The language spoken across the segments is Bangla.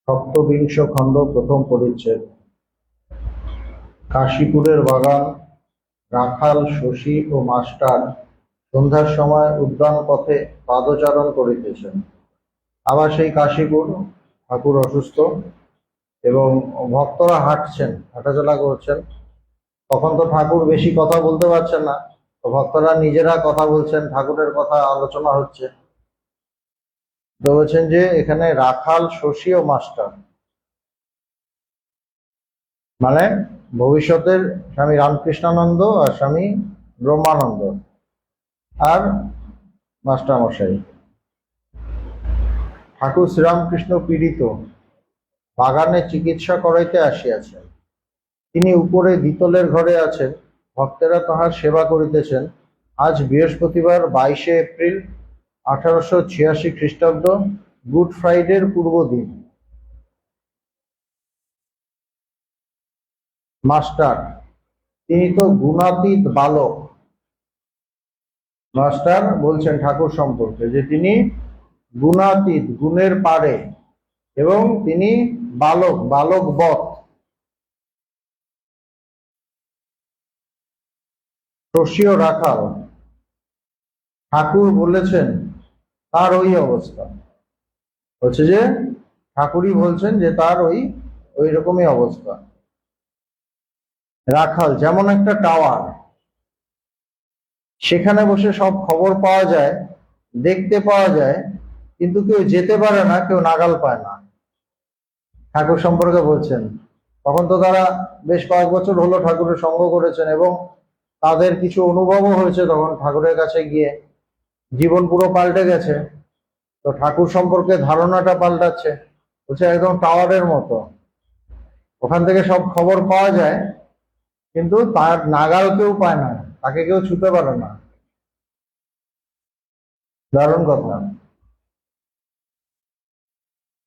সপ্তবিংশ খণ্ড প্রথম পরিচ্ছেদ। কাশীপুরের বাগান। রাখাল, শশী ও মাস্টার সন্ধ্যার সময় উদ্যান পথে পাদচারণ করিতেছেন। আবার সেই কাশীপুর, ঠাকুর অসুস্থ এবং ভক্তরা হাঁটছেন, হাঁটাচলা করছেন। তখন তো ঠাকুর বেশি কথা বলতে পারছেন না, তো ভক্তরা নিজেরা কথা বলছেন, ঠাকুরের কথা আলোচনা হচ্ছে। তো বলছেন যে এখানে রাখাল, শশী ও মাস্টার, মানে ভবিষ্যতের স্বামী রামকৃষ্ণানন্দ আর স্বামী ব্রহ্মানন্দ আর মাস্টার মশাই। ঠাকুর শ্রীরামকৃষ্ণ পীড়িত, বাগানে চিকিৎসা করাইতে আসিয়াছেন। তিনি উপরে দ্বিতলের ঘরে আছেন, ভক্তেরা তাহার সেবা করিতেছেন। আজ বৃহস্পতিবার 22শে এপ্রিল 1886 খ্রিস্টাব্দ, গুড ফ্রাইডের পূর্ব দিন। মাস্টার, তিনি তো গুণাতীত বালক। মাস্টার বলছেন ঠাকুর সম্পর্কে যে তিনি গুণাতীত, গুণের পারে, এবং তিনি বালক, বালকবৎ। শশী ও রাখাল, ঠাকুর বলেছেন তার ওই অবস্থা হচ্ছে যে ঠাকুরই বলছেন যে তার ওই রকমই অবস্থা। রাখাল যেমন একটা টাওয়ার, সেখানে বসে সব খবর পাওয়া যায়, দেখতে পাওয়া যায়, কিন্তু কেউ যেতে পারে না, কেউ নাগাল পায় না। ঠাকুর সম্পর্কে বলছেন তখন তো তারা বেশ কয়েক বছর হলো ঠাকুরের সঙ্গ করেছেন এবং তাদের কিছু অনুভবও হয়েছে তখন ঠাকুরের কাছে গিয়ে। জীবন পুরো পাল্টে গেছে, তো ঠাকুর সম্পর্কে ধারণাটা পাল্টাচ্ছে। বলছে একদম টাওয়ারের মতো, ওখান থেকে সব খবর পাওয়া যায়, কিন্তু তার নাগাল কেউ পায় না, তাকে কেউ ছুতে পারে না। দারুণ কথা।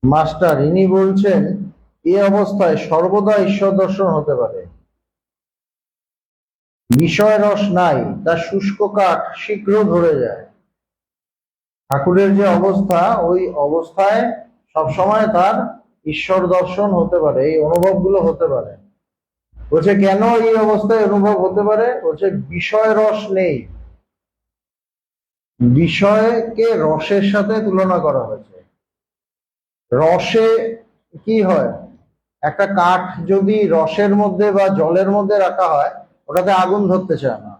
মাস্টার, ইনি বলছেন এই অবস্থায় সর্বদা ঈশ্বর দর্শন হতে পারে। বিষয় রস নাই, তার শুষ্ক কাঠ শীঘ্র ধরে যায়। ঠাকুরের যে অবস্থা, ওই অবস্থায় সবসময় তার ঈশ্বর দর্শন হতে পারে, এই অনুভবগুলো হতে পারে। বলছে কেন এই অবস্থায় অনুভব হতে পারে? বলছে বিষয় রস নেই। বিষয়কে রসের সাথে তুলনা করা হয়েছে। রসে কি হয়, একটা কাঠ যদি রসের মধ্যে বা জলের মধ্যে রাখা হয়, ওটাতে আগুন ধরতে চায় না।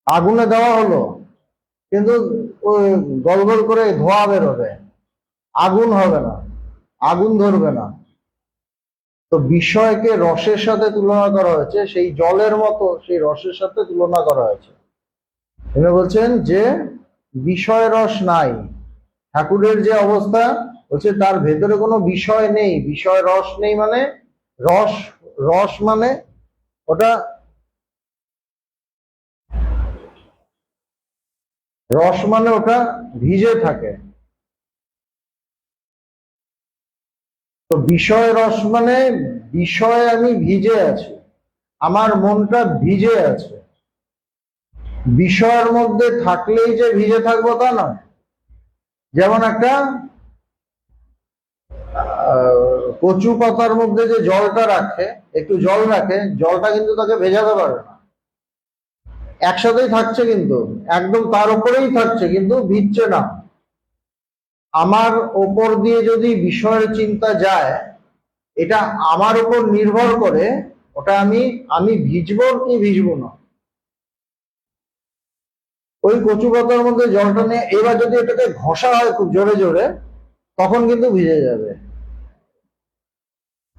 আগুনে দেওয়া হলো, কিন্তু ওই গল গল করে ধোঁয়া বেরোবে, আগুন হবে না, আগুন ধরবে না। তো বিষয়কে রসের সাথে তুলনা করা হয়েছে, সেই জলের মতো সেই রসের সাথে তুলনা করা হয়েছে। তিনি বলছেন যে বিষয় রস নাই। ঠাকুরের যে অবস্থা, বলছে তার ভেতরে কোনো বিষয় নেই। বিষয় রস নেই মানে রস, রস মানে ওটা, রস মানে ওটা ভিজে থাকে। তো বিষয় রস মানে বিষয়ে আমি ভিজে আছি, আমার মনটা ভিজে আছে। বিষয়ের মধ্যে থাকলেই যে ভিজে থাকবো তা নয়। যেমন একটা কচু পাতার মধ্যে যে জলটা রাখে, একটু জল রাখে, জলটা কিন্তু তাকে ভেজাতে পারবে না, একসাথেই থাকছে, কিন্তু একদম তার উপরেই থাকছে, কিন্তু ভিজছে না। আমার ওপর দিয়ে যদি বিষয়ের চিন্তা যায়, এটা আমার উপর নির্ভর করে, ওটা আমি ভিজবো কি ভিজবো না। ওই কচু পাতার মধ্যে জলটা নিয়ে এবার যদি এটাকে ঘষা হয় খুব জোরে জোরে, তখন কিন্তু ভিজে যাবে।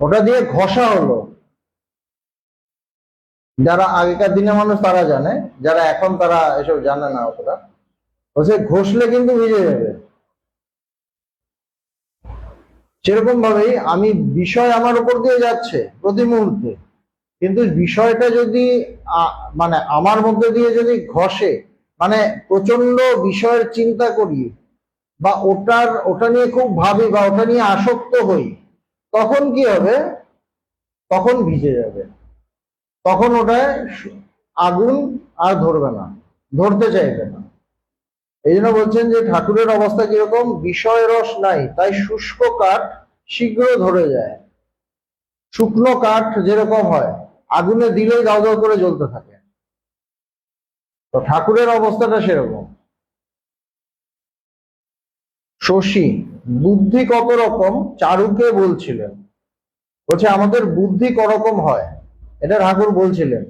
ওটা দিয়ে ঘষা হলো, যারা আগেকার দিনে মানুষ তারা জানে, যারা এখন তারা এসব জানে না অতটা। বলছে ঘষলে কিন্তু ভিজে যাবে। সেরকম ভাবেই আমি বিষয় আমার উপর দিয়ে যাচ্ছে প্রতি মুহূর্তে, কিন্তু বিষয়টা যদি মানে আমার মধ্যে দিয়ে যদি ঘষে, মানে প্রচন্ড বিষয়ের চিন্তা করি বা ওটা নিয়ে খুব ভাবি বা ওটা নিয়ে আসক্ত হই, তখন কি হবে? তখন ভিজে যাবে, তখন ওটায় আগুন আর ধরবে না, ধরতে চাইবে না। এই জন্য বলছেন যে ঠাকুরের অবস্থা কিরকম, বিষয় রস নাই, তাই শুষ্ক কাঠ শীঘ্র ধরে যায়। শুকনো কাঠ যেরকম হয়, আগুনে দিলেই দাউ দাউ করে জ্বলতে থাকে, তো ঠাকুরের অবস্থাটা সেরকম। শশী, বুদ্ধি কত রকম চারুকে বলছিলেন। বলছে আমাদের বুদ্ধি করকম হয়, এটা ঠাকুর বলছিলেন।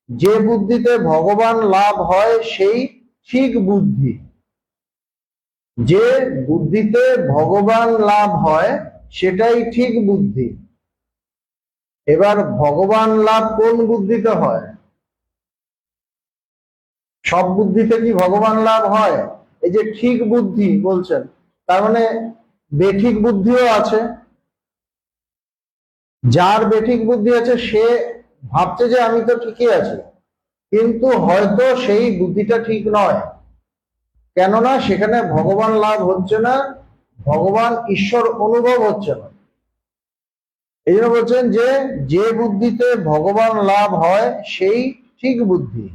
যে বুদ্ধিতে ভগবান লাভ হয় সেই ঠিক বুদ্ধি। যে বুদ্ধিতে ভগবান লাভ হয় সেটাই ঠিক বুদ্ধি। এবার ভগবান লাভ কোন বুদ্ধিতে হয়? সব বুদ্ধিতে কি ভগবান লাভ হয়? এই যে ঠিক বুদ্ধি বলছেন, তার মানে বেঠিক বুদ্ধিও আছে। যার বেঠিক বুদ্ধি আছে সে ভাবছে যে আমি তো ঠিকই আছি, কিন্তু হয়তো সেই বুদ্ধিটা ঠিক নয়, কেননা সেখানে ভগবান লাভ হচ্ছে না, ভগবান ঈশ্বর অনুভব হচ্ছে না। এই জন্য বলছেন যে যে বুদ্ধিতে ভগবান লাভ হয় সেই ঠিক বুদ্ধি।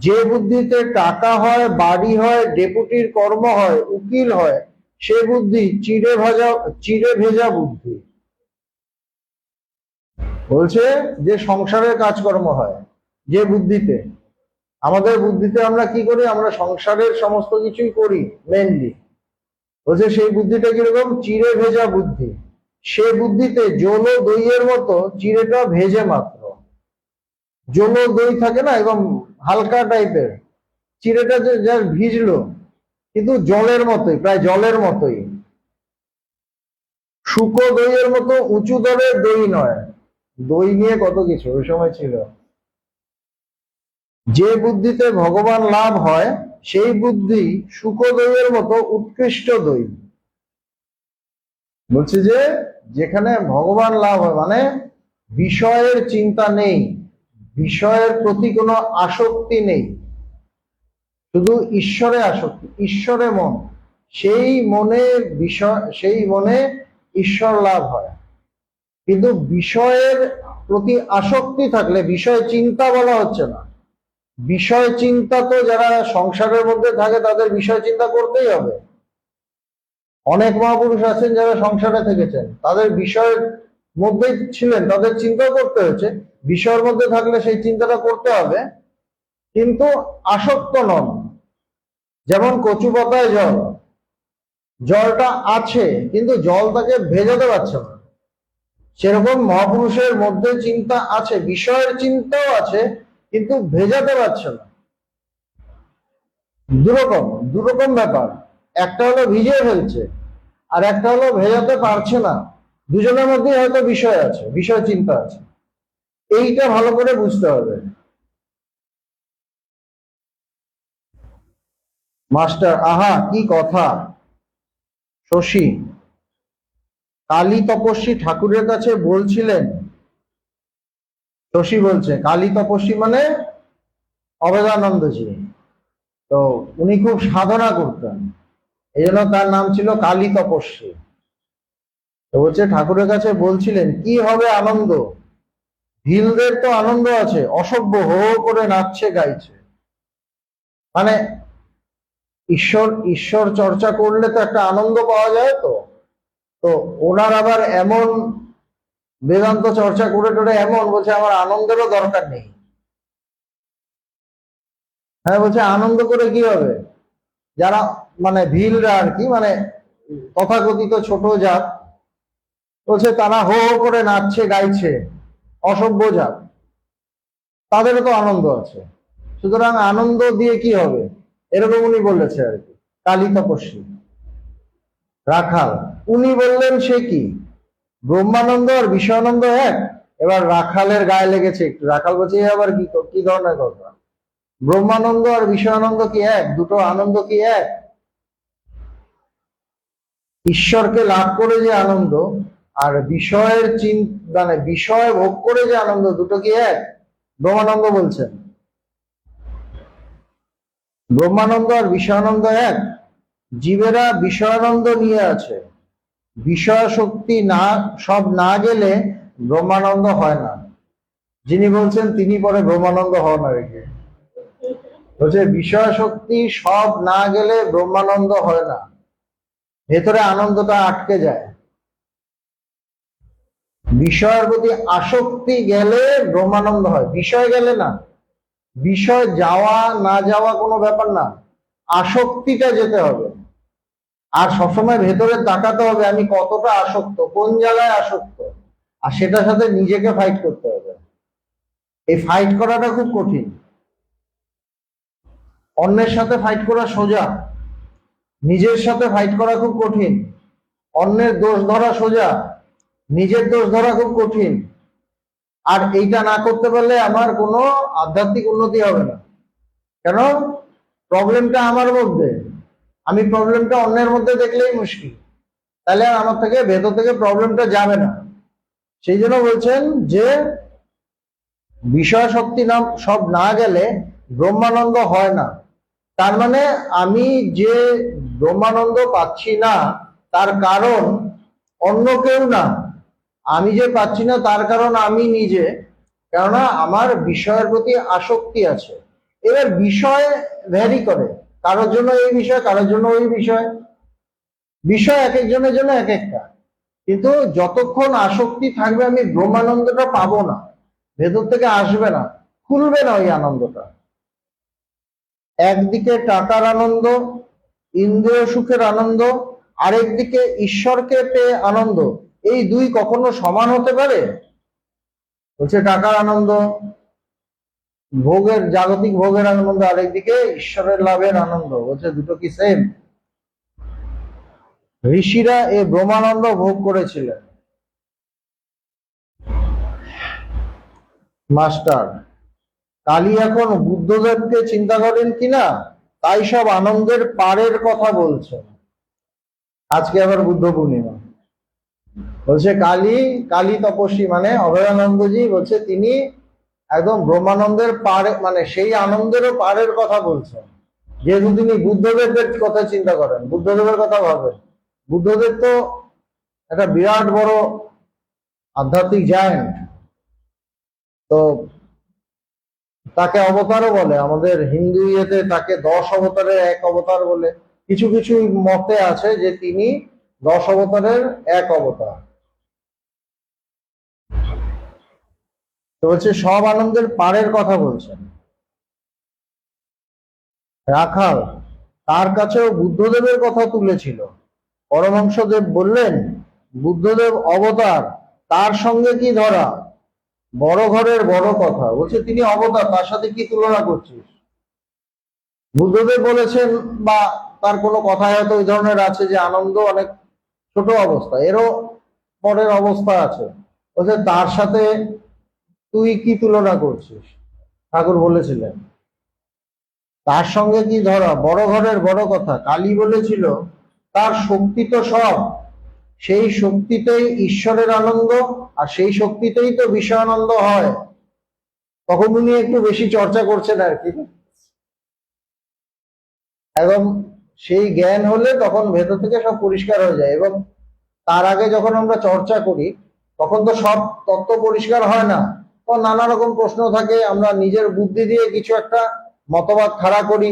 যে বুদ্ধিতে টাকা হয়, বাড়ি হয়, ডেপুটির কর্ম হয়, উকিল হয়, সে বুদ্ধি চিড়ে ভেজা বুদ্ধি। বলছে যে সংসারের কাজকর্ম হয় যে বুদ্ধিতে, আমাদের বুদ্ধিতে আমরা কি করি, আমরা সংসারের সমস্ত কিছুই করি মেনলি। বলছে সেই বুদ্ধিটা কিরকম, চিড়ে ভেজা বুদ্ধি। সে বুদ্ধিতে জলো দইয়ের মতো চিড়েটা ভেজে মাত্র। জলো দই থাকে না, এবং হালকা টাইপের, চিড়েটা যে যা ভিজলো, কিন্তু জলের মতোই, প্রায় জলের মতোই। শুকো দইয়ের মতো উঁচু দরের দই নয়। দই নিয়ে কত কিছু ওই সময় ছিল। যে বুদ্ধিতে ভগবান লাভ হয় সেই বুদ্ধি শুকো দইয়ের মতো উৎকৃষ্ট দই। বলছি যে যেখানে ভগবান লাভ হয় মানে বিষয়ের চিন্তা নেই, বিষয়ের প্রতি কোনো আসক্তি নেই, শুধু ঈশ্বরে আসক্তি, ঈশ্বরে মন, সেই মনে বিষয়, সেই মনে ঈশ্বর লাভ হয়। কিন্তু বিষয়ের প্রতি আসক্তি থাকলে বিষয় চিন্তা বলা হচ্ছে না। বিষয় চিন্তা তো যারা সংসারের মধ্যে থাকে তাদের বিষয় চিন্তা করতেই হবে। অনেক মহাপুরুষ আছেন যারা সংসারে থেকেছেন, তাদের বিষয়ের মধ্যেই ছিলেন, তাদের চিন্তা করতে হয়েছে। বিষয়ের মধ্যে থাকলে সেই চিন্তাটা করতে হবে, কিন্তু আসক্ত নন। যেমন কচু পাতায় জল, জলটা আছে কিন্তু জল তাকে ভেজাতে পারছে না, সেরকম মহাপুরুষের মধ্যে চিন্তা আছে, বিষয়ের চিন্তাও আছে, কিন্তু ভেজাতে পারছে না। দুরকম দুরকম ব্যাপার, একটা হলো ভিজিয়ে ফেলছে, আর একটা হলো ভেজাতে পারছে না। দুজনের মধ্যে হয়তো বিষয় আছে, বিষয় চিন্তা আছে, এইটা ভালো করে বুঝতে হবে। মাস্টার, আহা কি কথা। শশী, কালী তপস্বী ঠাকুরের কাছে বলছিলেন। শশী বলছে কালী তপস্বী মানে অভেদানন্দজি, তো উনি খুব সাধনা করতেন, এই জন্য তার নাম ছিল কালী তপস্বী। তো বলছে ঠাকুরের কাছে বলছিলেন কি হবে আনন্দ, ভিলদের তো আনন্দ আছে, অসভ্য হো হো করে নাচছে গাইছে। মানে ঈশ্বর ঈশ্বর চর্চা করলে তো একটা আনন্দ পাওয়া যায়, তো তো ওনার আবার এমন বেদান্ত চর্চা করে টোরে এমন বলছে আমার আনন্দেরও দরকার নেই। হ্যাঁ, বলছে আনন্দ করে কি হবে, যারা মানে ভিলরা আর কি, মানে তথাকথিত ছোট জাত, বলছে তারা হো হো করে নাচছে গাইছে, অসভ্য জাত, তাদেরও তো আনন্দ আছে, সুতরাং আনন্দ দিয়ে কি হবে, এরকম উনি বলেছে আর কি। কালী তপস্বী রাখাল, উনি বললেন সে কি, ব্রহ্মানন্দ আর বিষয়ানন্দ এক। এবার রাখালের গায়ে লেগেছে একটু, রাখাল বলছে আবার কি কি ধরনের কথা, ব্রহ্মানন্দ আর বিষয়ানন্দ কি এক, দুটো আনন্দ কি এক? ঈশ্বরকে লাভ করে যে আনন্দ আর বিষয়ের মানে বিষয় ভোগ করে যে আনন্দ, দুটো কি এক? ব্রহ্মানন্দ বলছেন ব্রহ্মানন্দ আর বিষয়ানন্দ এক। জীবেরা বিষয়ানন্দ নিয়ে আছে, বিষয় শক্তি না সব না গেলে ব্রহ্মানন্দ হয় না। যিনি বলছেন তিনি পরে ব্রহ্মানন্দ হন আর কি। বলছে বিষয় শক্তি সব না গেলে ব্রহ্মানন্দ হয় না, ভেতরে আনন্দটা আটকে যায়। বিষয়ের প্রতি আসক্তি গেলে ব্রহ্মানন্দ হয়, বিষয় গেলে না। বিষয় যাওয়া না যাওয়া কোনো ব্যাপার না, আসক্তিটা যেতে হবে। আর সবসময় ভেতরে তাকাতে হবে আমি কতটা আসক্ত, কোন জায়গায় আসক্ত, আর সেটার সাথে নিজেকে ফাইট করতে হবে। এই ফাইট করাটা খুব কঠিন। অন্যের সাথে ফাইট করা সোজা, নিজের সাথে ফাইট করা খুব কঠিন। অন্যের দোষ ধরা সোজা, নিজের দোষ ধরা খুব কঠিন। আর এইটা না করতে পারলে আমার কোনো আধ্যাত্মিক উন্নতি হবে না। কেন? প্রবলেমটা আমার মধ্যে, আমি প্রবলেমটা অন্যের মধ্যে দেখলেই মুশকিল, তাহলে আমার থেকে ভেতর থেকে প্রবলেমটা যাবে না। সেই জন্য বলছেন যে বিষয় শক্তি নাম সব না গেলে ব্রহ্মানন্দ হয় না। তার মানে আমি যে ব্রহ্মানন্দ পাচ্ছি না তার কারণ অন্য কেউ না, আমি যে পাচ্ছি না তার কারণ আমি নিজে। কেননা আমার বিষয়ের প্রতি আসক্তি আছে। এবার বিষয় ভ্যারি করে, কারোর জন্য এই বিষয়, কারোর জন্য ওই বিষয়। বিষয় এক একজনের জন্য এক একটা, কিন্তু যতক্ষণ আসক্তি থাকবে আমি ব্রহ্মানন্দটা পাবো না, ভেতর থেকে আসবে না, খুলবে না ওই আনন্দটা। একদিকে টাকার আনন্দ, ইন্দ্রিয় সুখের আনন্দ, আরেকদিকে ঈশ্বরকে পেয়ে আনন্দ, এই দুই কখনো সমান হতে পারে? হচ্ছে টাকার আনন্দ, ভোগের, জাগতিক ভোগের আনন্দ, আরেকদিকে ঈশ্বরের লাভের আনন্দ, বলছে দুটো কি সেম? ঋষিরা এই ব্রহ্মানন্দ ভোগ করেছিলেন। মাস্টার কালী এখন বুদ্ধদেবকে চিন্তা করেন কিনা, তাই সব আনন্দের পারের কথা বলছেন। আজকে আবার বুদ্ধ পূর্ণিমা, বলছে কালী, কালী তপস্বী মানে অভয়ানন্দজি, বলছে তিনি একদম ব্রহ্মানন্দের পারে, মানে সেই আনন্দেরও পারের কথা বলছেন। যেহেতু তিনি বুদ্ধদেবের কথা চিন্তা করেন, বুদ্ধদেবের কথা ভাবেন। বুদ্ধদেব তো একটা বিরাট বড় আধ্যাত্মিক জায়েন্ট, তো তাকে অবতারও বলে। আমাদের হিন্দু ইয়েতে তাকে 10 অবতারের এক অবতার বলে। কিছু কিছু মতে আছে যে তিনি 10 অবতারের এক অবতার। তো হচ্ছে সব আনন্দের পারের কথা বলছেন। রাখাল তার কাছেও বুদ্ধদেবের কথা তুলেছিল। পরমহংসদেব বললেন বুদ্ধদেব অবতার, তার সঙ্গে কি ধরা, বড় ঘরের বড় কথা। বলছে তিনি অবতার, তার সাথে কি তুলনা করছিস? বুদ্ধদেব বলেছেন, বা তার কোনো কথায় হয়তো ওই ধরনের আছে যে আনন্দ অনেক ছোট অবস্থা, এরও পরের অবস্থা আছে। বলছে তার সাথে তুই কি তুলনা করছিস? ঠাকুর বলেছিলেন তার সঙ্গে কি ধরা, বড় ঘরের বড় কথা। কালী বলেছিল তার শক্তি তো সব, সেই শক্তিতেই ঈশ্বরের আনন্দ, আর সেই শক্তিতেই তো বিষয়ানন্দ হয়। তখন উনি একটু বেশি চর্চা করছেন আর কি। এবং সেই জ্ঞান হলে তখন ভেতর থেকে সব পরিষ্কার হয়ে যায়। এবং তার আগে যখন আমরা চর্চা করি তখন তো সব তত্ত্ব পরিষ্কার হয় না, তখন নানা রকম প্রশ্ন থাকে। আমরা নিজের বুদ্ধি দিয়ে কিছু একটা মতবাদ খাড়া করি,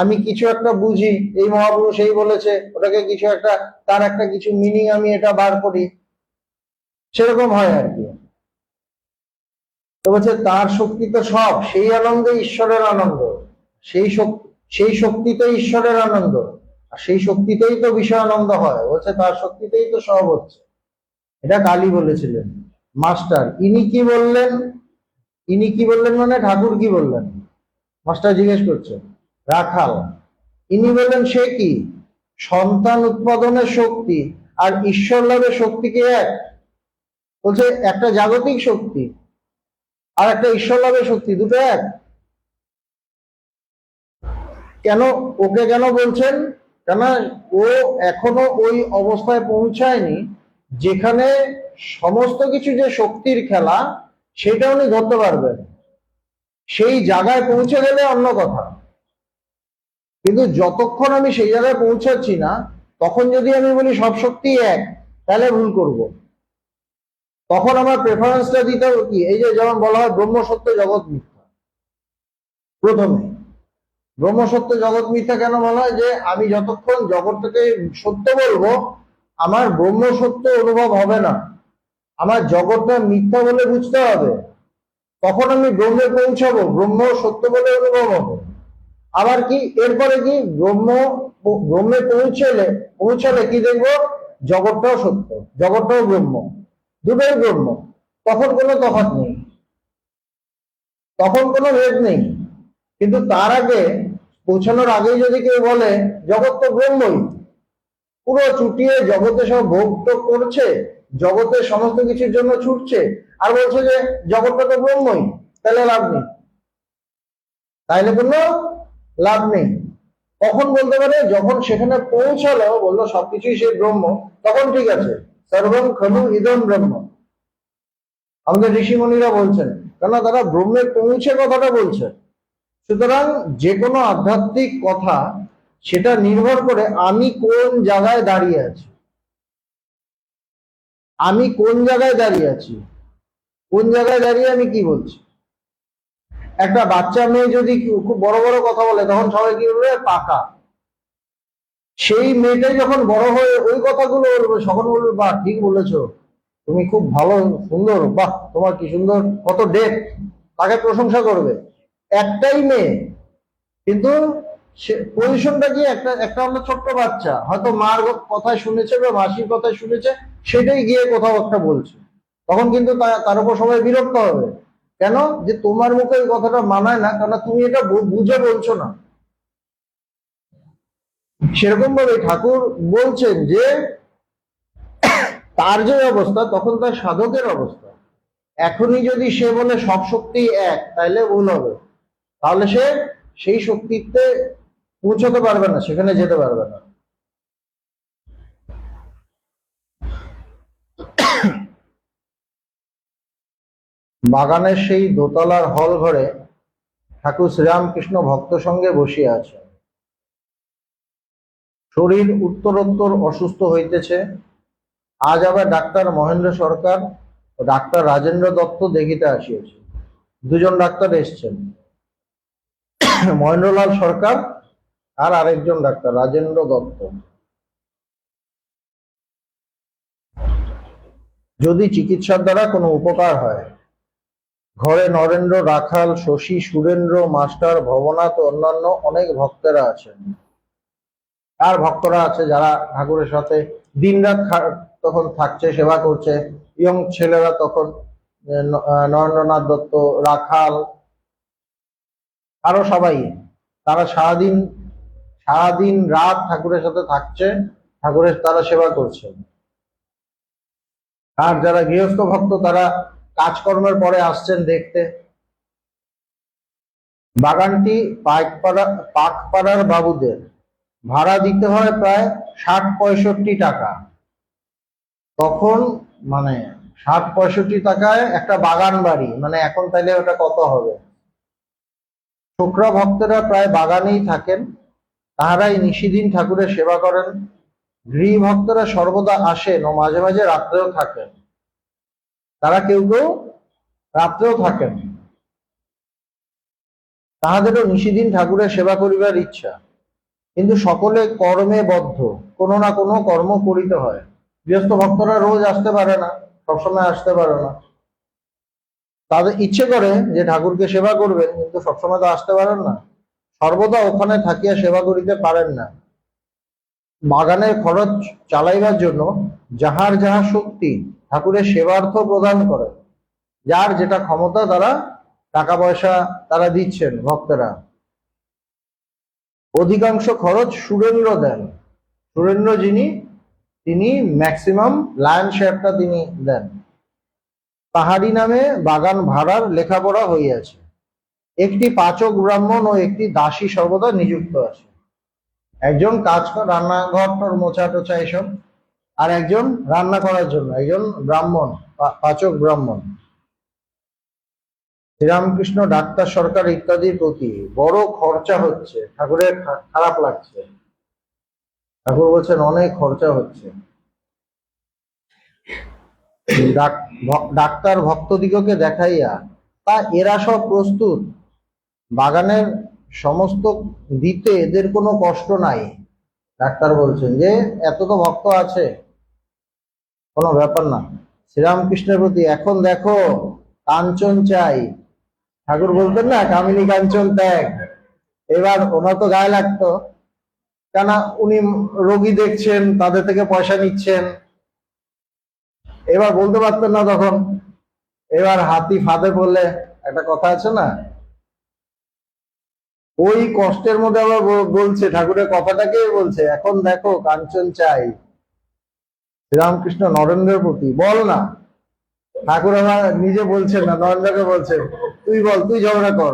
আমি কিছু একটা বুঝি, এই মহাপুরুষ এই বলেছে, ওটাকে কিছু একটা, তার একটা কিছু মিনিং আমি এটা বার করি, সেরকম হয় আর কি। তো বলছে তার শক্তি তো সব, সেই আনন্দে ঈশ্বরের আনন্দ, সেই শক্তি, সেই শক্তিতে ঈশ্বরের আনন্দ, আর সেই শক্তিতেই তো বিষয় আনন্দ হয়। বলছে তার শক্তিতেই তো সব হচ্ছে। এটা কালী বলেছিলেন। মাস্টার ইনি কি বললেন? ইনি কি বললেন মানে ঠাকুর কি বললেন? মাস্টার জিজ্ঞেস করছে। রাখাল ইনি বললেন সে কি, সন্তান উৎপাদনের শক্তি আর ঈশ্বর লাভের শক্তি কি এক? বলছে একটা জাগতিক শক্তি আর একটা ঈশ্বর লাভের শক্তি, দুটো এক। কেন? ওকে কেন বলছেন? কেন ও এখনো ওই অবস্থায় পৌঁছায়নি যেখানে সমস্ত কিছু যে শক্তির খেলা সেটা উনি ধরতে পারবেন। সেই জায়গায় পৌঁছে গেলে অন্য কথা, কিন্তু যতক্ষণ আমি সেই জায়গায় পৌঁছাচ্ছি না, তখন যদি আমি বলি সব শক্তি এক, তাহলে ভুল করব। তখন আমার প্রেফারেন্সটা দিতে হবে কি, এই যে যেমন বলা হয় ব্রহ্ম সত্য জগৎ মিথ্যা প্রথমে, ব্রহ্ম সত্য জগৎ মিথ্যা কেন বলা হয়? যে আমি যতক্ষণ জগৎটাকে সত্য বলবো আমার ব্রহ্ম সত্য অনুভব হবে না, আমার জগৎটা মিথ্যা বলে বুঝতে হবে, তখন আমি ব্রহ্মে পৌঁছাবো, ব্রহ্ম সত্য বলে অনুভব হবে। আবার কি এরপরে কি ব্রহ্মে পৌঁছালে কি দেখবো? জগৎটাও সত্য, জগৎটাও ব্রহ্ম, দুটোই ব্রহ্ম, তখন কোনো তফাৎ নেই, তখন কোনো ভেদ নেই। কিন্তু তার আগে, পৌঁছানোর আগেই যদি কেউ বলে জগৎ তো ব্রহ্মই, পুরো চুটিয়ে জগতে সব ভোগ টোগ করছে, জগতের সমস্ত কিছুর জন্য ছুটছে, আর বলছে যে জগৎটা তো ব্রহ্মই, তাহলে লাভ নেই, তাইলে কোনো লাভ নেই। কখন বলতে পারে? যখন সেখানে পৌঁছালো, বললো সবকিছুই সে ব্রহ্ম, তখন ঠিক আছে, সর্বম খলু ইদম ব্রহ্ম, আমাদের ঋষিমণিরা বলছেন, কেন তারা ব্রহ্মে পৌঁছে কথাটা বলছে। সুতরাং যে কোনো আধ্যাত্মিক কথা, সেটা নির্ভর করে আমি কোন জায়গায় দাঁড়িয়ে আছি, আমি কোন জায়গায় দাঁড়িয়ে আছি, কোন জায়গায় দাঁড়িয়ে আমি কি বলছি। একটা বাচ্চা মেয়ে যদি খুব বড় বড় কথা বলে, তখন সবাই কি বলবে? পাকা। সেই মেয়েটাই যখন বড় হয়ে ওই কথাগুলো বলবে, সকল বলবে বাহ ঠিক বলেছো, তুমি খুব ভালো, সুন্দর, বাহ তোমার কি সুন্দর, কত ডেপ, তাকে প্রশংসা করবে। একটাই মেয়ে, কিন্তু সে পজিশনটা কি? একটা একটা হলো ছোট্ট বাচ্চা, হয়তো মার কথায় শুনেছে বা মাসির কথায় শুনেছে, সেটাই গিয়ে কোথাও একটা বলছে, তখন কিন্তু তার উপর সবাই বিরক্ত হবে। কেন? যে তোমার মুখে এই কথাটা মানায় না, কারণ তুমি এটা বুঝে বলছো না। সেরকম ভাবে ঠাকুর বলছেন যে তার যে অবস্থা, তখন তার সাধকের অবস্থা। এখনই যদি সে বলে সব শক্তি এক, তাইলে ভুল হবে, তাহলে সে সেই শক্তিতে পৌঁছতে পারবে না, সেখানে যেতে পারবে না। বাগানের সেই দোতলার হল ঘরে ঠাকুর শ্রীরামকৃষ্ণ ভক্ত সঙ্গে বসিয়া আছে। শরীর উত্তরোত্তর অসুস্থ হইতেছে। আজ আবার ডাক্তার মহেন্দ্র সরকার ও ডাক্তার রাজেন্দ্র দত্ত দেখিতে আসিয়াছে। দুজন ডাক্তার এসছেন, মহেন্দ্রলাল সরকার আর আরেকজন ডাক্তার রাজেন্দ্র দত্ত। যদি চিকিৎসার দ্বারা কোনো উপকার হয়। ঘরে নরেন্দ্র, রাখাল, শশী, সুরেন্দ্র, মাস্টার, ভবনাথ ও অন্যান্য অনেক ভক্তেরা আছেন। আর ভক্তরা আছে যারা ঠাকুরের সাথে দিনরাত তখন থাকছে, সেবা করছে। ইয়ং ছেলেরা তখন নরেন্দ্রনাথ দত্ত, রাখাল, আরো সবাই, তারা সারাদিন সারাদিন রাত ঠাকুরের সাথে থাকছে, ঠাকুরের তারা সেবা করছে। আর যারা গৃহস্থ ভক্ত, তারা কাজকর্মের পরে আসছেন দেখতে। বাগানটি পাকপাড়ার বাবুদের, ভাড়া দিতে হয় প্রায় ৬০-৬৫ টাকা। তখন মানে ৬০-৬৫ টাকায় একটা বাগান বাড়ি, মানে এখন তাইলে ওটা কত হবে? ছোকরা ভক্তেরা প্রায় বাগানেই থাকেন, তাহারাই নিশিদিন ঠাকুরের সেবা করেন। গৃহী ভক্তরা সর্বদা আসেন ও মাঝে মাঝে রাত্রেও থাকেন, তারা কেউ কেউ রাত্রেও থাকেন। তাহাদেরও নিশিদিন ঠাকুরের সেবা করিবার ইচ্ছা, কিন্তু সকলে কর্মে বদ্ধ, কোনো না কোনো কর্ম করিতে হয়। গৃহস্থ ভক্তরা রোজ আসতে পারে না, সবসময় আসতে পারে না। তাদের ইচ্ছে করে যে ঠাকুরকে সেবা করবেন, কিন্তু সবসময় তো আসতে পারেন না, সর্বদা ওখানে থাকিয়া সেবা করিতে পারেন না। বাগানের খরচ চালাইবার জন্য যাহার যাহা শক্তি ঠাকুরের সেবার্থ প্রদান করে, যার যেটা ক্ষমতা তারা টাকা পয়সা তারা দিচ্ছেন ভক্তরা। অধিকাংশ খরচ সুরেন্দ্র দেন। সুরেন্দ্র যিনি, তিনি ম্যাক্সিমাম লায়ন শেয়ারটা তিনি দেন। তাহারি নামে বাগান ভাড়ার লেখাপড়া হইয়াছে। একটি পাচক ব্রাহ্মণ ও একটি দাসী সর্বদা নিযুক্ত আছে। একজন কাজ রান্নাঘর মোছা টোছা এসব, আর একজন রান্না করার জন্য একজন ব্রাহ্মণ, পাচক ব্রাহ্মণ। শ্রীরামকৃষ্ণ, ডাক্তার সরকার ইত্যাদির প্রতি বড় খরচা হচ্ছে। ঠাকুরের খারাপ লাগছে, ঠাকুর বলছেন অনেক খরচা হচ্ছে। ডাক্তার ভক্তদিগকে দেখাইয়া তা এরা সব প্রস্তুত, বাগানের সমস্ত দিতে এদের কোনো কষ্ট নাই। ডাক্তার বলছেন যে এত তো ভক্ত আছে, কোনো ব্যাপার না। শ্রীরামকৃষ্ণের প্রতি এখন দেখো কাঞ্চন চাই, ঠাকুর বলতেন না কামিনী কাঞ্চন ত্যাগ। এবার ওনার তো গায়ে লাগতো, কেন উনি রোগী দেখছেন, তাদের থেকে পয়সা নিচ্ছেন, এবার বলতে পারতেন না তখন। এবার হাতি ফাঁদে পড়লে, একটা কথা আছে না, ওই কষ্টের মধ্যে আবার বলছে, ঠাকুরের কথাটাকে বলছে এখন দেখো কাঞ্চন চাই। শ্রীরামকৃষ্ণ নরেন্দ্রের প্রতি বল না, ঠাকুর আমার নিজে বলছেন না, নরেন্দ্রকে বলছেন তুই বল, তুই ঝগড়া কর।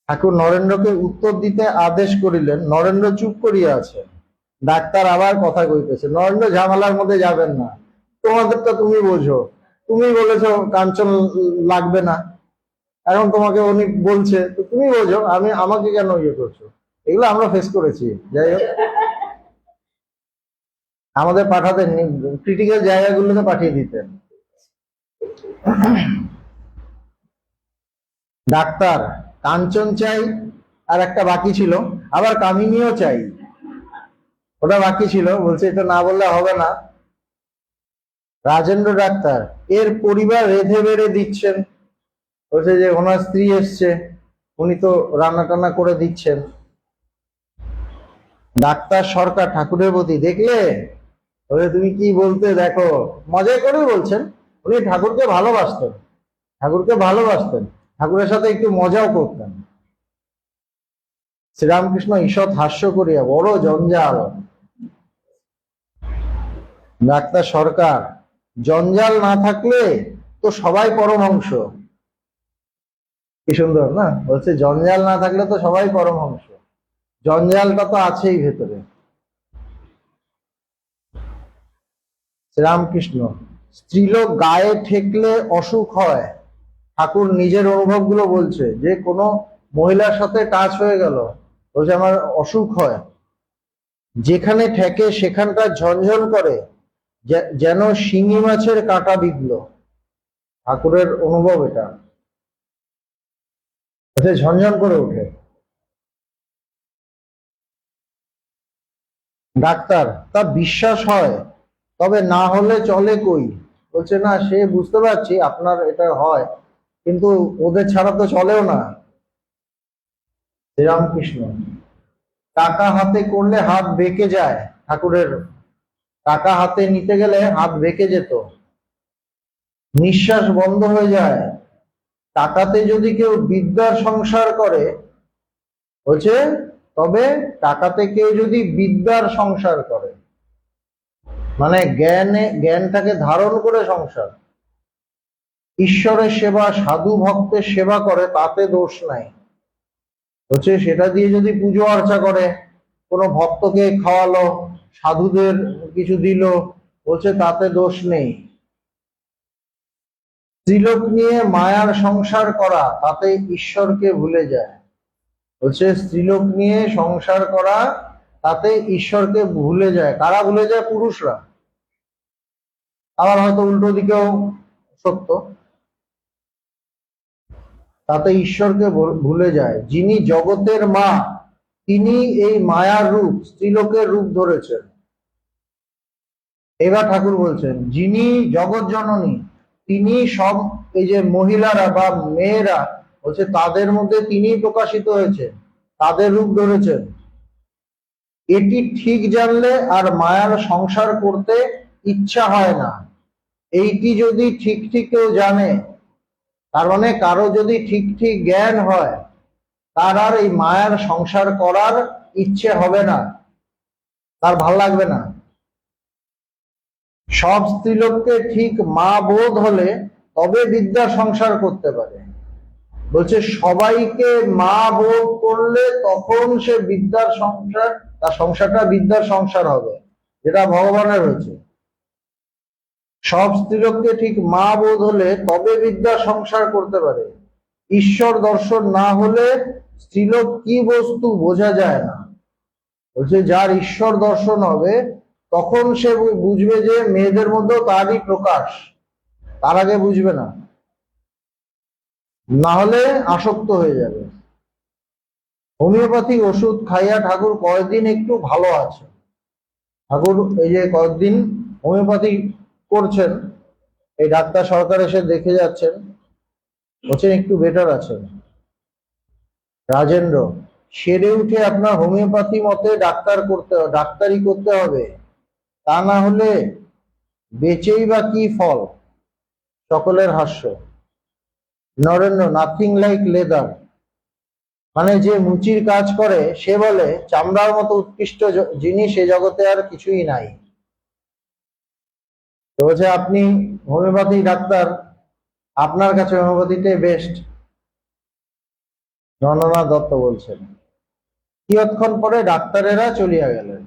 ঠাকুর নরেন্দ্রকে উত্তর দিতে আদেশ করিলেন, নরেন্দ্র চুপ করিয়া আছে। ডাক্তার আবার কথা কইতেছে, নরেন্দ্র ঝামেলার মধ্যে যাবেন না, তোমাদেরটা তুমি বোঝো, তুমি বলেছো কাঞ্চন লাগবে না, এখন তোমাকে উনি বলছে তো তুমি বোঝো, আমাকে কেন ইয়ে করছো? এগুলো আমরা ফেস করেছি। যাই হোক, আমাদের পাঠাতেন, ক্রিটিক্যাল জায়গাগুলোতে পাঠিয়ে দিতেন। ডাক্তার কাঞ্চন চাই, আর একটা বাকি ছিল, আবার কামিনীও চাই, ওটা বাকি ছিল, বলছে এটা না বললে হবে না। রাজেন্দ্র ডাক্তার এর পরিবার রেধে বেড়ে দিচ্ছেন, বলছে যে ওনার স্ত্রী এসছে, উনি তো রান্না টান্না করে দিচ্ছেন। ডাক্তার সরকার ঠাকুরের প্রতি, দেখলে বলে তুমি কি বলতে, দেখো মজাই করেই বলছেন, উনি ঠাকুরকে ভালোবাসতেন, ঠাকুরকে ভালোবাসতেন, ঠাকুরের সাথে একটু মজাও করতেন। শ্রীরামকৃষ্ণ ঈষৎ হাস্য করিয়া, বড় জঞ্জাল। ডাক্তার সরকার জঞ্জাল না থাকলে তো সবাই পরমহংস। কি সুন্দর না, বলছে জঞ্জাল না থাকলে তো সবাই পরমহংস, জঞ্জালটা তো আছেই ভেতরে। শ্রীরামকৃষ্ণ স্ত্রীলোক গায়ে ঠেকলে অসুখ হয়। ঠাকুর নিজের অনুভবগুলো বলছে, যে কোনো মহিলার সাথে টাচ হয়ে গেল, বলছে আমার অসুখ হয়, যেখানে ঠেকে সেখানটা ঝনঝন করে, যেন শিঙি মাছের কাঁটা বিঁধল। ঠাকুরের অনুভব এটা, ঝনঝন করে ওঠে। ডাক্তার তা বিশ্বাস হয়, তবে না হলে চলে কই? বলছে না সে বুঝতে পারছি আপনার এটা হয়, কিন্তু ওদের ছাড়া তো চলেও না। শ্রীরামকৃষ্ণ টাকা হাতে করলে হাত বেঁকে যায়, ঠাকুরের টাকা হাতে নিতে গেলে হাত বেঁকে যেত, নিঃশ্বাস বন্ধ হয়ে যায়। টাকাতে যদি কেউ বিদ্যার সংসার করে, বলছে তবে টাকাতে কেউ যদি বিদ্যার সংসার করে, মানে জ্ঞানটাকে ধারণ করে সংসার, ঈশ্বরের সেবা, সাধু ভক্তের সেবা করে, তাতে দোষ নাই। বলছে সেটা দিয়ে যদি পুজো অর্চা করে, কোনো ভক্তকে খাওয়ালো, সাধুদের কিছু দিল, বলছে তাতে দোষ নেই। স্ত্রীলোক নিয়ে মায়ার সংসার করা, তাতে ঈশ্বরকে ভুলে যায়। বলছে স্ত্রীলোক নিয়ে সংসার করা, তাতে ঈশ্বরকে ভুলে যায়। কারা ভুলে যায়? পুরুষরা। আবার হয়তো উল্টো দিকেও সত্য, তাতে ঈশ্বরকে ভুলে যায়। যিনি জগতের মা, তিনি এই মায়ার রূপ, স্ত্রীলোকের রূপ ধরেছেন। এবার ঠাকুর বলছেন যিনি জগৎ জননী, তিনি সব এই যে মহিলারা বা মেয়েরা, বলছে তাদের মধ্যে তিনি প্রকাশিত হয়েছে, তাদের রূপ ধরেছেন। এটি ঠিক জানলে আর মায়ার সংসার করতে ইচ্ছা হয় না। এইটি যদি ঠিক ঠিক কেউ জানে, তার মানে কারো যদি ঠিক ঠিক জ্ঞান হয়, তার আর এই মায়ার সংসার করার ইচ্ছে হবে না, তার ভাল লাগবে না। সব স্ত্রীলোককে ঠিক মা বোধ হলে তবে বিদ্যার সংসার করতে পারে। বলছে সবাইকে মা বোধ করলে তখন সে বিদ্যার সংসার, তার সংসারটা বিদ্যার সংসার হবে, যেটা ভগবানের হয়েছে। সব স্ত্রীলোককে ঠিক মা বোধ হলে তবে বিদ্যার সংসার করতে পারে। ঈশ্বর দর্শন না হলে স্ত্রীলোক কি বস্তু বোঝা যায় না। বলছে যার ঈশ্বর দর্শন হবে, তখন সে বুঝবে যে মেয়েদের মধ্যেও তারই প্রকাশ, তার আগে বুঝবে না। না হলে আসক্ত হয়ে যাবে। হোমিওপ্যাথিক ওষুধ খাইয়া ঠাকুর কয়েকদিন একটু ভালো আছে। ঠাকুর এই যে কয়েকদিন হোমিওপ্যাথি করছেন, এই ডাক্তার সরকার এসে দেখে যাচ্ছেন, বলছেন একটু বেটার আছেন। রাজেন্দ্র, সেরে উঠে আপনার হোমিওপ্যাথি মতে ডাক্তারি করতে হবে, তা না হলে বেঁচেই বা কি ফল। সকলের হাস্য। নরেন্দ্র, নাথিং লাইক লেদার, মানে যে মুচির কাজ করে সে বলে চামড়ার মতো উৎকৃষ্ট জিনিস এ জগতে আর কিছুই নাই। তো বলছে আপনি হোমিওপ্যাথি ডাক্তার, আপনার কাছে হোমিওপ্যাথিটাই বেস্ট। নন্দনাথ দত্ত বলছেন। কিয়ৎক্ষণ পরে ডাক্তারেরা চলিয়া গেলেন।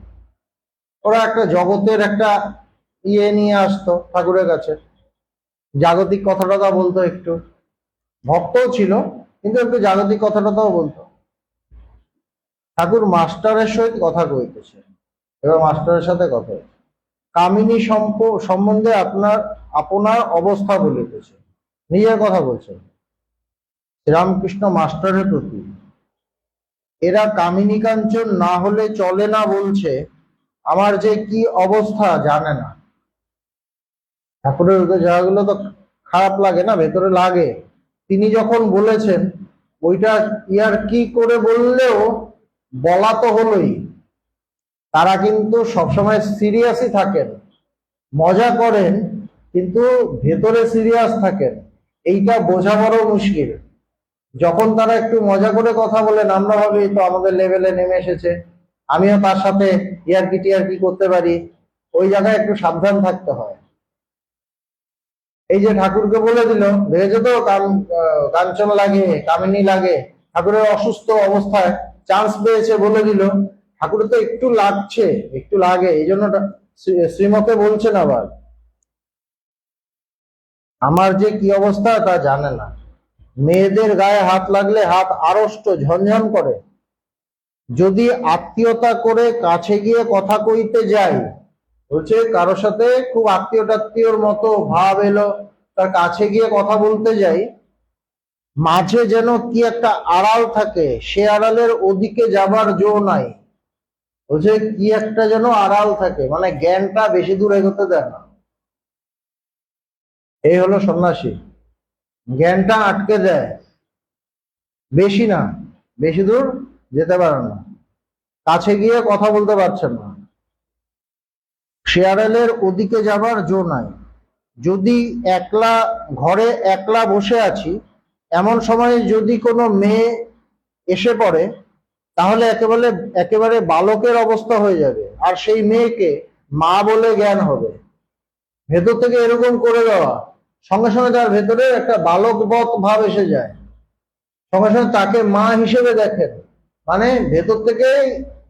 ওরা একটা জগতের একটা নিয়ে আসতো ঠাকুরের কাছে, জাগতিক কথাটা বলতো, একটু ভক্তও ছিল কিন্তু একটু জাগতিক কথাটাও বলতো। ঠাকুর মাস্টারের সহিত কথা কইতেছে, এবার মাস্টারের সাথে কথা হচ্ছে। কামিনী সম্বন্ধে আপনার অবস্থা বলিতেছে, নিজের কথা বলছেন শ্রীরামকৃষ্ণ মাস্টারের প্রতি। এরা কামিনী কাঞ্চন না হলে চলে না বলছে, আমার যে কি অবস্থা জানে না। ঠাকুরের জায়গাগুলো তো খারাপ লাগে না, ভেতরে লাগে। তিনি যখন বলেছেন ওইটা ইয়ার কি করে বললেও বলা তো হলোই। তারা কিন্তু সবসময় সিরিয়াসই থাকেন, মজা করেন কিন্তু ভেতরে সিরিয়াস থাকেন, এইটা বোঝা বড় মুশকিল। যখন তারা একটু মজা করে কথা বলেন আমরা ভাবি তো আমাদের লেভেলে নেমে এসেছে, আমিও তার সাথে ইয়ারকি টিয়ারকি করতে পারি, ওই জায়গায় একটু সাবধান থাকতে হয়। এই যে ঠাকুরকে বলে দিল ভেজে তো কাঞ্চন লাগে, কামিনী লাগে, ঠাকুরের অসুস্থ অবস্থায় চান্স পেয়েছে বলে দিল, ঠাকুরের তো একটু লাগছে, একটু লাগে, এই জন্য শ্রীমতে বলছেন আবার আমার যে কি অবস্থা তা জানে না। মেয়েদের গায়ে হাত লাগলে হাত আড়ষ্ট ঝনঝন করে। যদি আত্মীয়তা করে কাছে গিয়ে কথা কইতে যাই, বলছে কারোর সাথে খুব আত্মীয়র মতো ভাব এলো, তার কাছে গিয়ে কথা বলতে যাই, মাঝে যেন কি একটা আড়াল থাকে, সে আড়ালের ওদিকে যাবার জো নাই। বলছে কি একটা যেন আড়াল থাকে, মানে জ্ঞানটা বেশি দূর এগোতে দেয় না। এই হলো সন্ন্যাসী, জ্ঞানটা আটকে দেয়, বেশি না, বেশি দূর যেতে পারে না, কাছে গিয়ে কথা বলতে পারছেন না, শেয়ারেলের ওদিকে যাবার জো নাই। যদি ঘরে একলা বসে আছি, এমন সময় যদি কোনো মেয়ে এসে পড়ে, তাহলে একেবারে বালকের অবস্থা হয়ে যাবে, আর সেই মেয়েকে মা বলে জ্ঞান হবে। ভেতর থেকে এরকম করে দেওয়া, সঙ্গে সঙ্গে তার ভেতরে একটা বালকবৎ ভাব এসে যায়, সঙ্গে সঙ্গে তাকে মা হিসেবে দেখেন, মানে ভেতর থেকে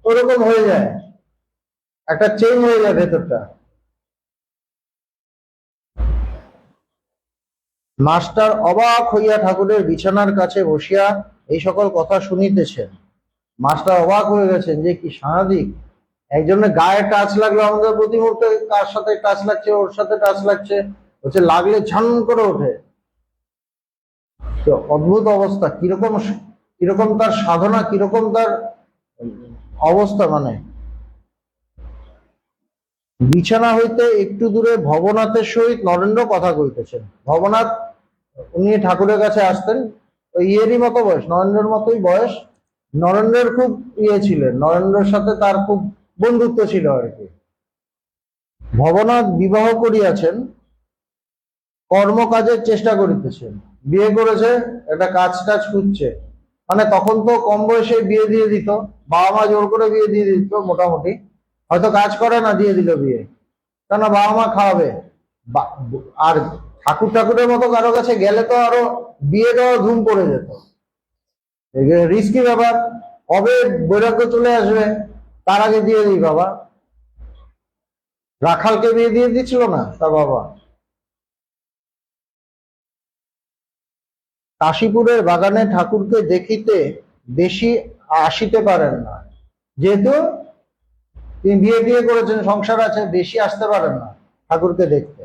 ওরকম হয়ে যায়, একটা চেঞ্জ হয়ে যায় ভেতরটা। মাস্টার অবাক হইয়া ঠাকুরের বিছানার কাছে বসিয়া এই সকল কথা শুনিতেছেন। মাস্টার অবাক হয়ে গেছেন যে কি সাংঘাতিক, একজনের গায়ে টাচ লাগলো, আমাদের প্রতি মুহূর্তে কার সাথে টাচ লাগছে, ওর সাথে টাচ লাগছে, হচ্ছে লাগলে ঝান করে ওঠে। তো অদ্ভুত অবস্থা, কিরকম কিরকম তার সাধনা, কিরকম তার অবস্থা। মানে বিছানা হইতে একটু দূরে ভবনাথের সহিত নরেন্দ্র কথা কইতেছেন। ভবনাথ উনি ঠাকুরের কাছে আসতেন, ওই ইয়েরই মতো বয়স, নরেন্দ্রের মতোই বয়স। নরেন্দ্রের খুব ছিলেন, নরেন্দ্রের সাথে তার খুব বন্ধুত্ব ছিল আর কি। ভবনাথ বিবাহ করিয়াছেন, কর্মকাজের চেষ্টা করিতেছেন, বিয়ে করেছে, একটা কাজ টাজ খুঁজছে। মানে তখন তো কম বয়সে বিয়ে দিয়ে দিত, বাবা মা জোর করে বিয়ে দিয়ে দিত মোটামুটি, হয়তো কাজ করে না দিয়ে দিল বিয়ে, কেন বাবা মা খাওয়াবে। আর ঠাকুরের মতো কারো কাছে গেলে তো আরো বিয়ে দেওয়া ধুম পড়ে যেত, রিস্কি ব্যাপার, কবে বৈরাগ্য চলে আসবে তার আগে দিয়ে দিই বাবা। রাখালকে বিয়ে দিয়ে দিচ্ছিল না তার বাবা। কাশীপুরের বাগানে ঠাকুরকে দেখিতে বেশি আসিতে পারেন না, যেহেতু তিনি বিয়ে করেছেন, সংসার আছে, বেশি আসতে পারেন না ঠাকুরকে দেখতে।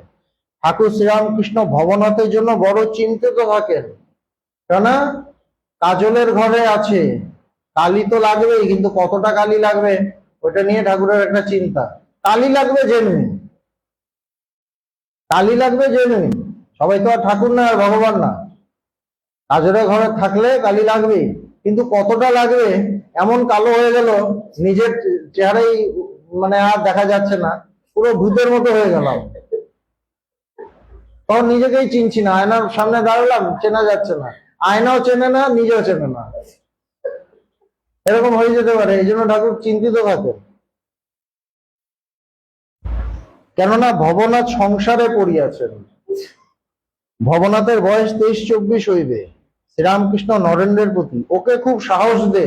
ঠাকুর শ্রীরামকৃষ্ণ ভবনাথের জন্য বড় চিন্তিত থাকেন। কেননা কাজলের ঘরে আছে, কালি তো লাগবেই, কিন্তু কতটা কালি লাগবে ওটা নিয়ে ঠাকুরের একটা চিন্তা। কালি লাগবে জেনুইন, কালি লাগবে জেনুইন। সবাই তো আর ঠাকুর না আর ভগবান না। কাজলের ঘরে থাকলে কালি লাগবেই, কিন্তু কতটা লাগবে, এমন কালো হয়ে গেল নিজের চেহারাই মানে আর দেখা যাচ্ছে না, পুরো ভূতের মতো হয়ে গেলাম। তখন নিজেকেই চিনছি না, আয়নার সামনে দাঁড়ালাম, চেনা যাচ্ছে না, আয়নাও চেনে না, নিজেও চেনে না, এরকম হয়ে যেতে পারে। এই জন্য ঠাকুর চিন্তিত থাকে। কেননা ভবনাথ সংসারে পড়িয়াছেন। ভবনাথের বয়স 23-24 হইবে। শ্রীরামকৃষ্ণ নরেন্দ্রের প্রতি ওকে খুব সাহস দে,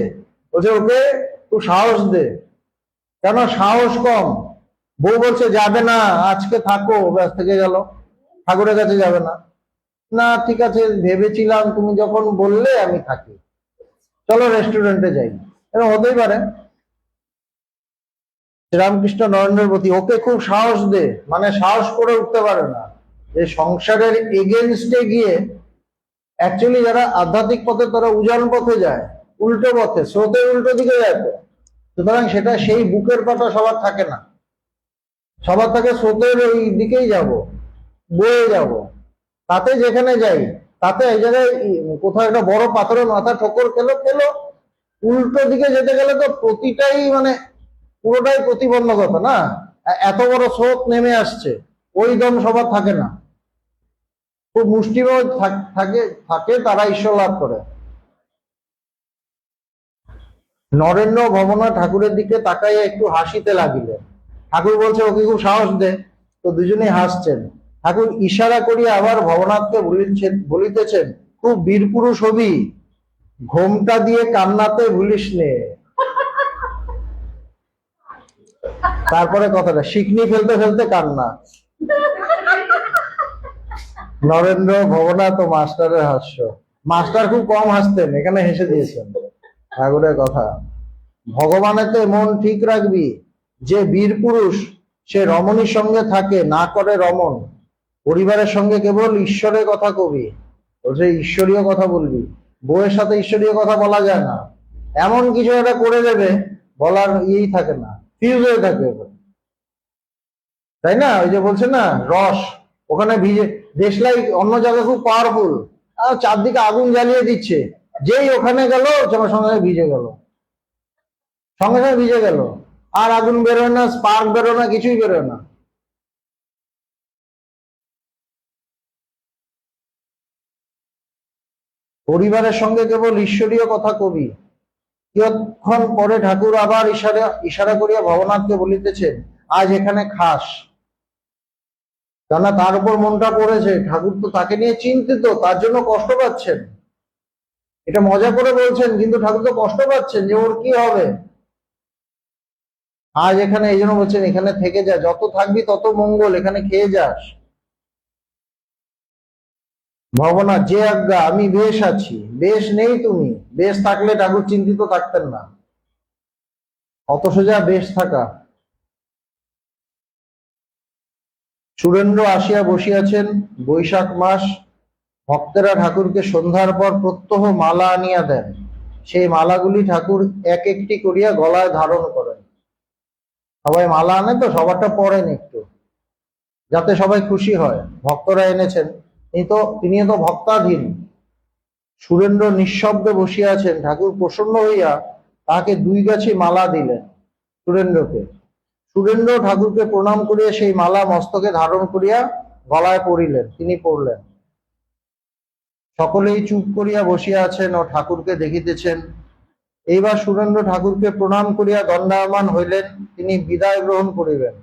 ওকে খুব সাহস দে। কেন সাহস কম? বউ বলছে যাবে না, আজকে থাকো, ব্যাস থেকে গেল, ঠাকুরের কাছে যাবে না। না ঠিক আছে, ভেবেছিলাম তুমি যখন বললে আমি থাকি, চলো রেস্টুরেন্টে যাই, এরকম হতেই পারে। শ্রীরামকৃষ্ণ নরেন্দ্রের প্রতি ওকে খুব সাহস দে, মানে সাহস করে উঠতে পারে না, যে সংসারের এগেনস্টে গিয়ে। অ্যাকচুয়ালি যারা আধ্যাত্মিক পথে তারা উজান পথে যায়, উল্টো পথে, স্রোতের উল্টো দিকে যায়। সুতরাং সেটা সেই বুকের পাটা সবার থাকে না, সবার থাকে স্রোতের ওই দিকেই যাব, বয়ে যাব। তাতে যেখানে যাই, তাতে এই জায়গায় কোথাও একটা বড় পাথরের মাথা ঠোকর খেলো, উল্টো দিকে যেতে গেলে তো প্রতিটাই মানে পুরোটাই প্রতিবন্ধকতা না। এত বড় স্রোত নেমে আসছে, ওই দম সবার থাকে না। খুব মুষ্টিমেয় থাকে তারা ঈশ্বর লাভ করে। নরেন্দ্র ভবনাথ ঠাকুরের দিকে তাকাইয়া একটু হাসিতে লাগিলেন। ঠাকুর বলছে ওকে খুব সাহস দে, তো দুজনেই হাসছেন। ঠাকুর ইশারা করিয়া আবার ভবনাথকে বলিতেছেন, খুব বীরপুরুষ হবি, ঘোমটা দিয়ে কান্নাতে ভুলিস নে। তারপরে কথাটা, শিকনি ফেলতে ফেলতে কান্না। নরেন্দ্র ভবনাথ ও মাস্টারের হাস্য। মাস্টার খুব কম হাসতেন, এখানে হেসে দিয়েছেন। ঠাকুরের কথা, ভগবানেতে মন ঠিক রাখবি, যে বীর পুরুষ সে রমণীর সঙ্গে থাকে, না করে রমণ। পরিবারের সঙ্গে কেবল ঈশ্বরের কথা কবি, বলছে ঈশ্বরীয় কথা বলবি। বউয়ের সাথে ঈশ্বরীয় কথা বলা যায় না, এমন কিছু একটা করে দেবে, বলার ইয়েই থাকে না, ফিউজ হয়ে থাকে, তাই না? ওই যে বলছে না রস, ওখানে ভিজে, দেশলাই অন্য জায়গায় খুব পাওয়ারফুল, চারদিকে আগুন জ্বালিয়ে দিচ্ছে, যেই ওখানে গেল সঙ্গে সঙ্গে ভিজে গেল, সঙ্গে সঙ্গে ভিজে গেল, আর আগুন বেরোয় না, স্পার্ক বেরোয় না, কিছুই বেরোয় না। পরিবারের সঙ্গে কেবল ঈশ্বরীয় কথা কবি। কিয়ৎক্ষণ পরে ঠাকুর আবার ইশারা করিয়া ভবনাথকে বলিতেছেন, আজ এখানে খাস। কেননা তার উপর মনটা পড়েছে, ঠাকুর তো তাকে নিয়ে চিন্তিত, তার জন্য কষ্ট পাচ্ছেন। এটা মজা করে বলছেন, কিন্তু ঠাকুর তো কষ্ট পাচ্ছেন যে ওর কি হবে। আজ এখানে এই জন্য বলছেন এখানে থেকে যা, যত থাকবি তত মঙ্গল, এখানে খেয়ে যাস। ভবনাথ, যে আজ্ঞা, আমি বেশ আছি। বেশ নেই তুমি, বেশ থাকলে ঠাকুর চিন্তিত থাকতেন না, অত সোজা বেশ থাকা। সুরেন্দ্র আসিয়া বসিয়াছেন। বৈশাখ মাস। ভক্তেরা ঠাকুরকে সন্ধ্যার পর প্রত্যহ মালা আনিয়া দেন। সেই মালাগুলি ঠাকুর এক একটি করিয়া গলায় ধারণ করেন। সবাই মালা আনে তো সবারটা পরেন একটু, যাতে সবাই খুশি হয়। ভক্তরা এনেছেন, তিনি তো ভক্তাধীন। সুরেন্দ্র নিঃশব্দে বসিয়া আছেন। ঠাকুর প্রসন্ন হইয়া তাহাকে 2 গাছি মালা দিলেন সুরেন্দ্রকে। সুরেন্দ্র ঠাকুরকে প্রণাম করিয়া সেই মালা মস্তকে ধারণ করিয়া গলায় পরিলেন, তিনি পড়লেন। সকলেই চুপ করিয়া বসিয়া আছেন ও ঠাকুরকে দেখিতেছেন। এইবার সুরেন্দ্র ঠাকুরকে প্রণাম করিয়া দণ্ডায়মান হইলেন, তিনি বিদায় গ্রহণ করিবেন।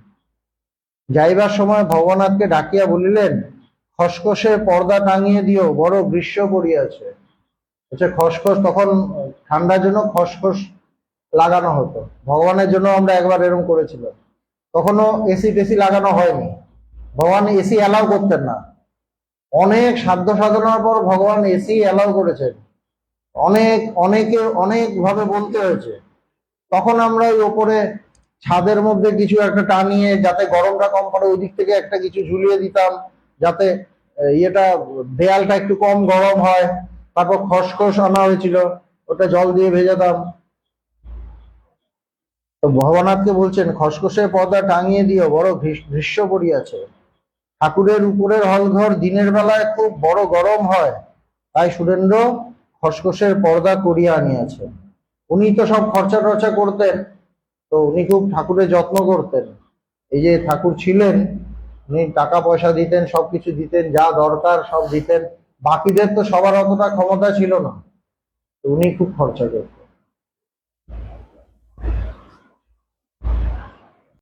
যাইবার সময় ভবনাথকে ডাকিয়া বলিলেন, খসখসের পর্দা টাঙিয়ে দিও, বড় গ্রীষ্ম পড়িয়াছে। আচ্ছা, খসখস, তখন ঠান্ডার জন্য খসখস লাগানো হতো। ভগবানের জন্য আমরা একবার এরকম করেছিলাম, তখনও এসি টেসি লাগানো হয়নি, ভগবান এসি অ্যালাউ করতেন না। অনেক সাধ্য সাধনার পর ভগবান এসি অ্যালাউ করেছেন, অনেক ভাবে বলতে হয়েছে। তখন আমরা ওই ওপরে ছাদের মধ্যে কিছু একটা টানিয়ে, যাতে গরমটা কম পড়ে, ওই দিক থেকে একটা কিছু ঝুলিয়ে দিতাম, যাতে ইয়েটা দেয়ালটা একটু কম গরম হয়। তারপর খসখস আনা হয়েছিল, ওটা জল দিয়ে ভেজাতাম। তো ভবনাথকে বলছেন খসখসের পর্দা টাঙিয়ে দিও, বড় গ্রীষ্ম পড়িয়াছে। ঠাকুরের উপরের হলঘর দিনের বেলায় খুব বড় গরম হয়, তাই সুরেন্দ্র খসখসের পর্দা করিয়া আনিয়াছে। উনি তো সব খরচা টরচা করতেন, তো উনি খুব ঠাকুরের যত্ন করতেন। এই যে ঠাকুর ছিলেন, উনি টাকা পয়সা দিতেন, সবকিছু দিতেন, যা দরকার সব দিতেন। বাকিদের তো সবার অতটা ক্ষমতা ছিল না, তো উনি খুব খরচা করতেন।